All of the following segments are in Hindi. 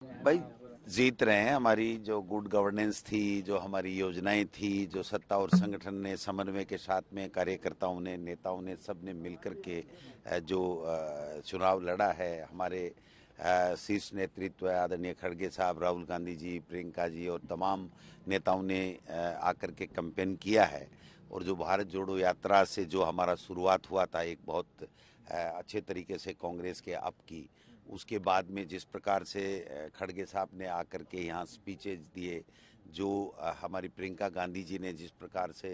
भाई जीत रहे हैं। हमारी जो गुड गवर्नेंस थी, जो हमारी योजनाएं थी, जो सत्ता और संगठन ने समन्वय के साथ में कार्यकर्ताओं ने, नेताओं ने, सब ने मिलकर के जो चुनाव लड़ा है, हमारे शीर्ष नेतृत्व आदरणीय खड़गे साहब, राहुल गांधी जी, प्रियंका जी और तमाम नेताओं ने आकर के कैंपेन किया है। और जो भारत जोड़ो यात्रा से जो हमारा शुरुआत हुआ था एक बहुत अच्छे तरीके से कांग्रेस के अप की, उसके बाद में जिस प्रकार से खड़गे साहब ने आकर के यहाँ स्पीचेज दिए, जो हमारी प्रियंका गांधी जी ने जिस प्रकार से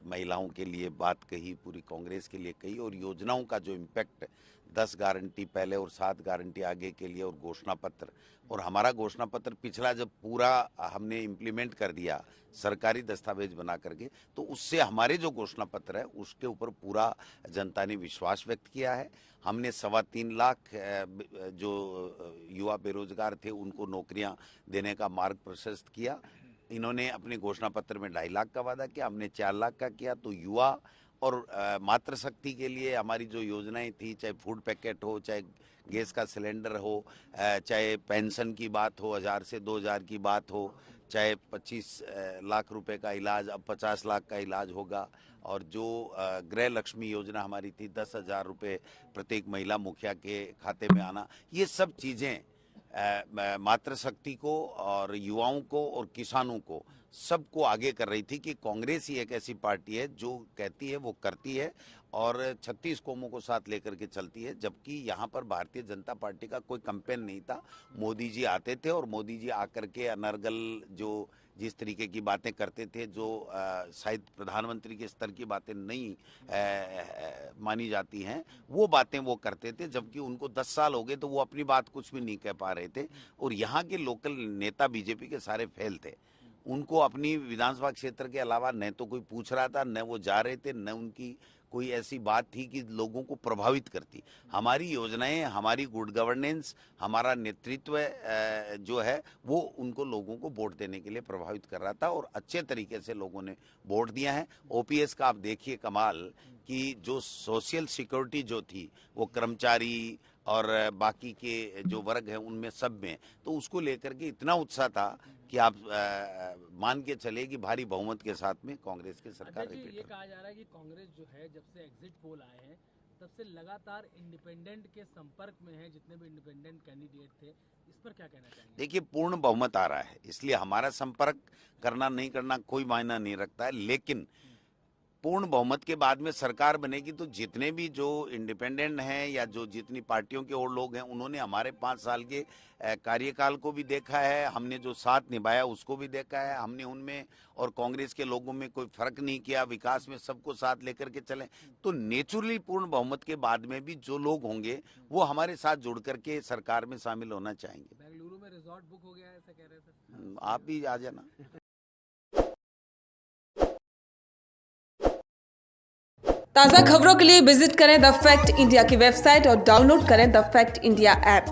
महिलाओं के लिए बात कही, पूरी कांग्रेस के लिए कही, और योजनाओं का जो इम्पैक्ट 10 गारंटी पहले और 7 गारंटी आगे के लिए, और घोषणा पत्र, और हमारा घोषणा पत्र पिछला जब पूरा हमने इम्प्लीमेंट कर दिया सरकारी दस्तावेज बना करके, तो उससे हमारे जो घोषणा पत्र है उसके ऊपर पूरा जनता ने विश्वास व्यक्त किया है। हमने 3.25 लाख जो युवा बेरोजगार थे उनको नौकरियां देने का मार्ग प्रशस्त किया। इन्होंने अपने घोषणा पत्र में 2.5 लाख का वादा किया, हमने 4 लाख का किया। तो युवा और मातृशक्ति के लिए हमारी जो योजनाएं थी, चाहे फूड पैकेट हो, चाहे गैस का सिलेंडर हो, चाहे पेंशन की बात हो, 1000 से 2000 की बात हो, चाहे 25 लाख रुपए का इलाज अब 50 लाख का इलाज होगा, और जो गृह लक्ष्मी योजना हमारी थी 10,000 रुपये प्रत्येक महिला मुखिया के खाते में आना, ये सब चीज़ें मातृशक्ति को और युवाओं को और किसानों को सबको आगे कर रही थी कि कांग्रेस ही एक ऐसी पार्टी है जो कहती है वो करती है और 36 कौमों को साथ लेकर के चलती है। जबकि यहाँ पर भारतीय जनता पार्टी का कोई कैंपेन नहीं था। मोदी जी आते थे और मोदी जी आकर के अनर्गल जो जिस तरीके की बातें करते थे, जो शायद प्रधानमंत्री के स्तर की बातें नहीं मानी जाती हैं, वो बातें वो करते थे। जबकि उनको 10 साल हो गए तो वो अपनी बात कुछ भी नहीं कह पा रहे थे। और यहाँ के लोकल नेता बीजेपी के सारे फेल थे। उनको अपनी विधानसभा क्षेत्र के अलावा न तो कोई पूछ रहा था, न वो जा रहे थे, न उनकी कोई ऐसी बात थी कि लोगों को प्रभावित करती। हमारी योजनाएं, हमारी गुड गवर्नेंस, हमारा नेतृत्व जो है वो उनको लोगों को वोट देने के लिए प्रभावित कर रहा था, और अच्छे तरीके से लोगों ने वोट दिया है। ओपीएस का आप देखिए कमाल कि जो सोशल सिक्योरिटी जो थी वो कर्मचारी और बाकी के जो वर्ग हैं उनमें सब में, तो उसको लेकर के इतना उत्साह था कि आप मान के चले कि भारी बहुमत के साथ में कांग्रेस की सरकार रिपीट। ये कहा जा रहा है कि कांग्रेस जो है जब से एग्जिट पोल आए हैं तब से लगातार इंडिपेंडेंट के संपर्क में है, जितने भी इंडिपेंडेंट कैंडिडेट थे। इस पर क्या कहना चाहेंगे? देखिए, पूर्ण बहुमत आ रहा है, इसलिए हमारा संपर्क करना नहीं करना कोई मायना नहीं रखता है। लेकिन पूर्ण बहुमत के बाद में सरकार बनेगी तो जितने भी जो इंडिपेंडेंट हैं या जो जितनी पार्टियों के और लोग हैं, उन्होंने हमारे 5 साल के कार्यकाल को भी देखा है, हमने जो साथ निभाया उसको भी देखा है। हमने उनमें और कांग्रेस के लोगों में कोई फर्क नहीं किया, विकास में सबको साथ लेकर के चले। तो नेचुरली पूर्ण बहुमत के बाद में भी जो लोग होंगे वो हमारे साथ जुड़ करके सरकार में शामिल होना चाहेंगे। बेंगलुरु में रिजॉर्ट बुक हो गया है, ऐसा कह रहे थे। आप भी आ जाना। ताज़ा खबरों के लिए विजिट करें द फैक्ट इंडिया की वेबसाइट और डाउनलोड करें द फैक्ट इंडिया ऐप।